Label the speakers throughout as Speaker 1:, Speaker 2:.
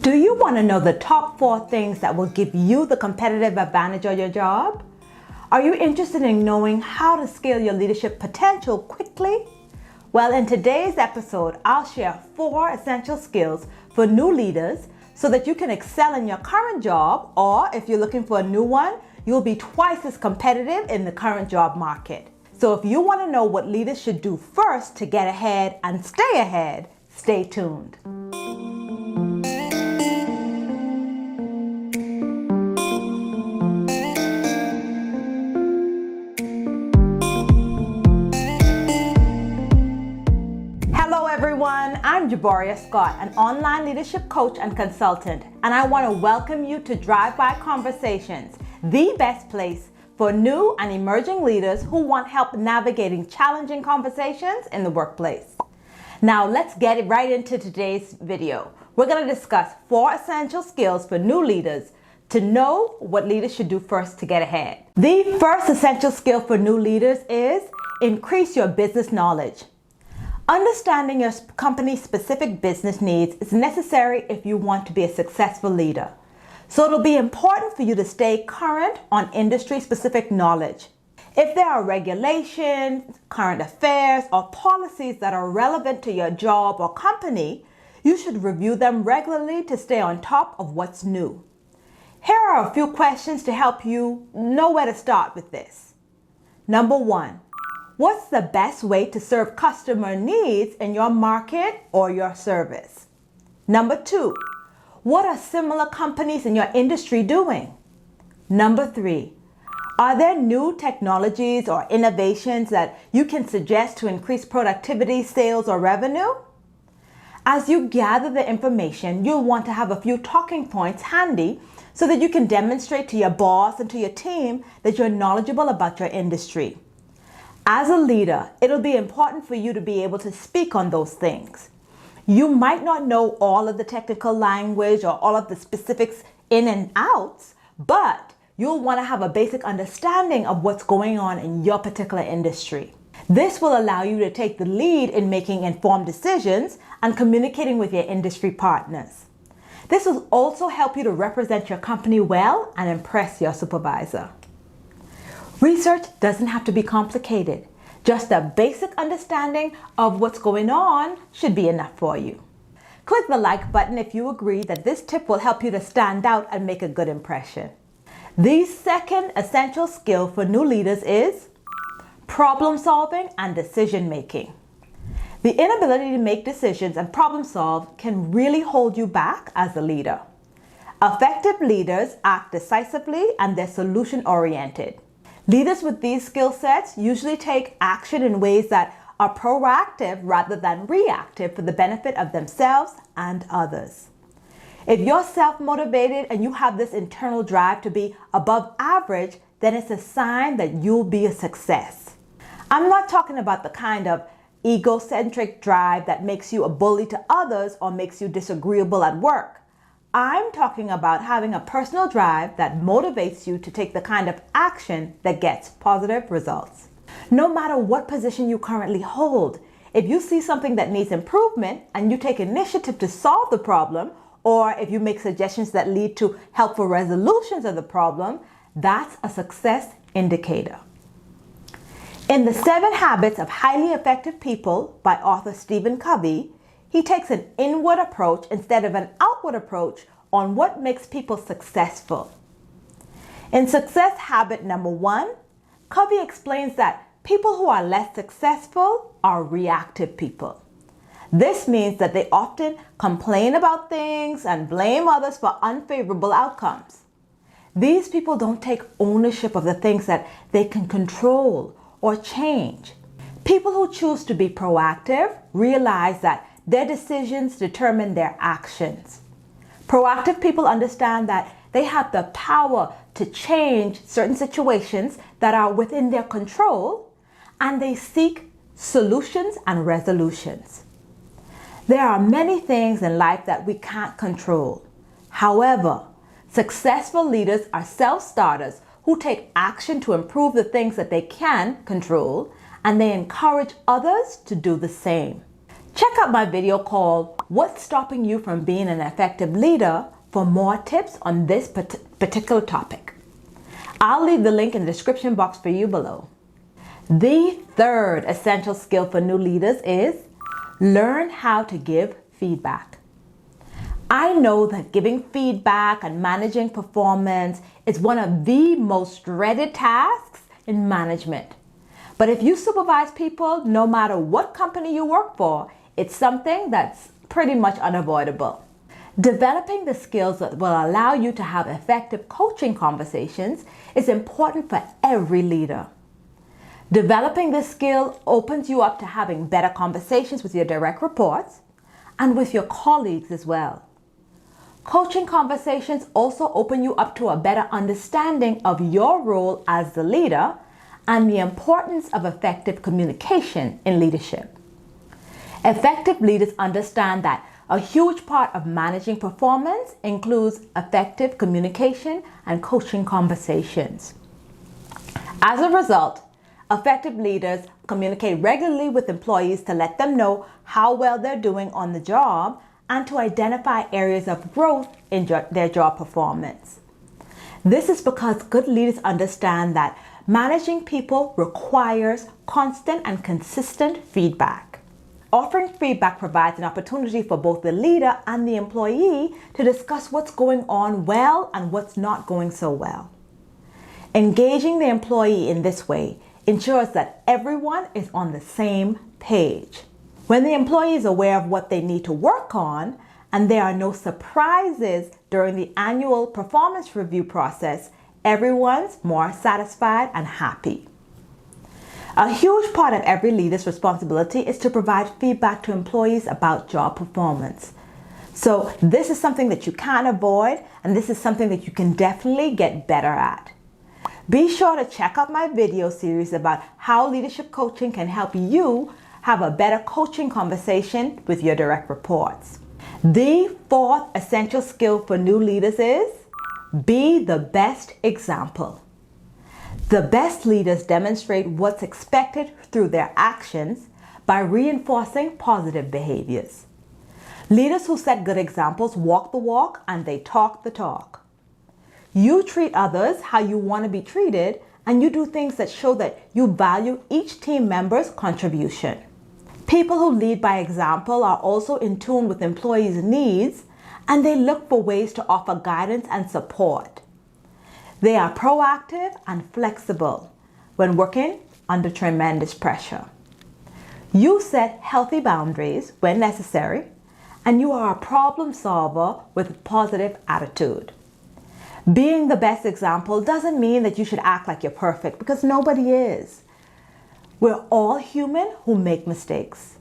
Speaker 1: Do you want to know the top 4 things that will give you the competitive advantage of your job? Are you interested in knowing how to scale your leadership potential quickly? Well, in today's episode, I'll share 4 essential skills for new leaders so that you can excel in your current job, or if you're looking for a new one, you'll be twice as competitive in the current job market. So if you want to know what leaders should do first to get ahead and stay ahead, stay tuned. Hello everyone, I'm Jaboria Scott, an online leadership coach and consultant, and I want to welcome you to Drive-By Conversations, the best place for new and emerging leaders who want help navigating challenging conversations in the workplace. Now let's get right into today's video. We're going to discuss 4 essential skills for new leaders to know what leaders should do first to get ahead. The first essential skill for new leaders is increase your business knowledge. Understanding your company's specific business needs is necessary if you want to be a successful leader. So it'll be important for you to stay current on industry-specific knowledge. If there are regulations, current affairs, or policies that are relevant to your job or company, you should review them regularly to stay on top of what's new. Here are a few questions to help you know where to start with this. Number 1. What's the best way to serve customer needs in your market or your service? Number 2. What are similar companies in your industry doing? Number 3. Are there new technologies or innovations that you can suggest to increase productivity, sales, or revenue? As you gather the information, you'll want to have a few talking points handy so that you can demonstrate to your boss and to your team that you're knowledgeable about your industry. As a leader, it'll be important for you to be able to speak on those things. You might not know all of the technical language or all of the specifics in and outs, but you'll want to have a basic understanding of what's going on in your particular industry. This will allow you to take the lead in making informed decisions and communicating with your industry partners. This will also help you to represent your company well and impress your supervisor. Research doesn't have to be complicated. Just a basic understanding of what's going on should be enough for you. Click the like button if you agree that this tip will help you to stand out and make a good impression. The second essential skill for new leaders is problem solving and decision making. The inability to make decisions and problem solve can really hold you back as a leader. Effective leaders act decisively and they're solution oriented. Leaders with these skill sets usually take action in ways that are proactive rather than reactive for the benefit of themselves and others. If you're self-motivated and you have this internal drive to be above average, then it's a sign that you'll be a success. I'm not talking about the kind of egocentric drive that makes you a bully to others or makes you disagreeable at work. I'm talking about having a personal drive that motivates you to take the kind of action that gets positive results. No matter what position you currently hold, if you see something that needs improvement and you take initiative to solve the problem, or if you make suggestions that lead to helpful resolutions of the problem, that's a success indicator. In The 7 Habits of Highly Effective People by author Stephen Covey, he takes an inward approach instead of an outward approach on what makes people successful. In success habit number 1, Covey explains that people who are less successful are reactive people. This means that they often complain about things and blame others for unfavorable outcomes. These people don't take ownership of the things that they can control or change. People who choose to be proactive realize that their decisions determine their actions. Proactive people understand that they have the power to change certain situations that are within their control, and they seek solutions and resolutions. There are many things in life that we can't control. However, successful leaders are self-starters who take action to improve the things that they can control, and they encourage others to do the same. Check out my video called What's Stopping You from Being an Effective Leader for more tips on this particular topic. I'll leave the link in the description box for you below. The third essential skill for new leaders is learn how to give feedback. I know that giving feedback and managing performance is one of the most dreaded tasks in management. But if you supervise people, no matter what company you work for, it's something that's pretty much unavoidable. Developing the skills that will allow you to have effective coaching conversations is important for every leader. Developing this skill opens you up to having better conversations with your direct reports and with your colleagues as well. Coaching conversations also open you up to a better understanding of your role as the leader and the importance of effective communication in leadership. Effective leaders understand that a huge part of managing performance includes effective communication and coaching conversations. As a result, effective leaders communicate regularly with employees to let them know how well they're doing on the job and to identify areas of growth in their job performance. This is because good leaders understand that managing people requires constant and consistent feedback. Offering feedback provides an opportunity for both the leader and the employee to discuss what's going on well and what's not going so well. Engaging the employee in this way ensures that everyone is on the same page. When the employee is aware of what they need to work on and there are no surprises during the annual performance review process, everyone's more satisfied and happy. A huge part of every leader's responsibility is to provide feedback to employees about job performance. So this is something that you can't avoid, and this is something that you can definitely get better at. Be sure to check out my video series about how leadership coaching can help you have a better coaching conversation with your direct reports. The fourth essential skill for new leaders is be the best example. The best leaders demonstrate what's expected through their actions by reinforcing positive behaviors. Leaders who set good examples walk the walk and they talk the talk. You treat others how you want to be treated, and you do things that show that you value each team member's contribution. People who lead by example are also in tune with employees' needs, and they look for ways to offer guidance and support. They are proactive and flexible when working under tremendous pressure. You set healthy boundaries when necessary, and you are a problem solver with a positive attitude. Being the best example doesn't mean that you should act like you're perfect, because nobody is. We're all human who make mistakes.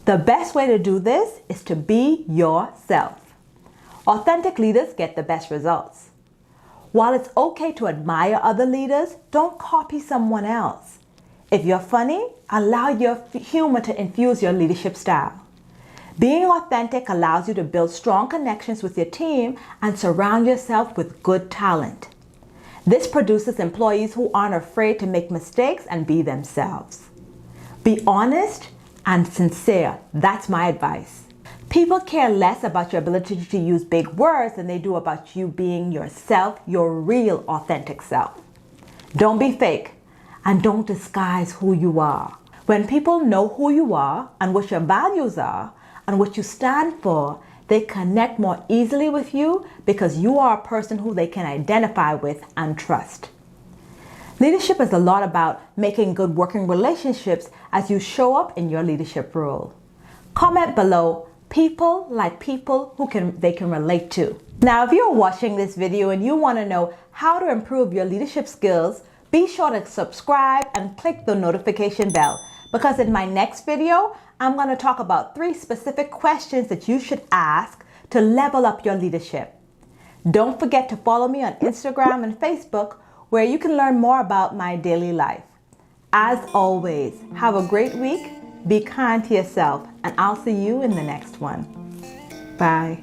Speaker 1: The best way to do this is to be yourself. Authentic leaders get the best results. While it's okay to admire other leaders, don't copy someone else. If you're funny, allow your humor to infuse your leadership style. Being authentic allows you to build strong connections with your team and surround yourself with good talent. This produces employees who aren't afraid to make mistakes and be themselves. Be honest and sincere. That's my advice. People care less about your ability to use big words than they do about you being yourself, your real authentic self. Don't be fake, and don't disguise who you are. When people know who you are and what your values are and what you stand for, they connect more easily with you because you are a person who they can identify with and trust. Leadership is a lot about making good working relationships as you show up in your leadership role. Comment below people like people who they can relate to. Now, if you're watching this video and you want to know how to improve your leadership skills, be sure to subscribe and click the notification bell, because in my next video, I'm going to talk about 3 specific questions that you should ask to level up your leadership. Don't forget to follow me on Instagram and Facebook, where you can learn more about my daily life. As always, have a great week. Be kind to yourself, and I'll see you in the next one. Bye.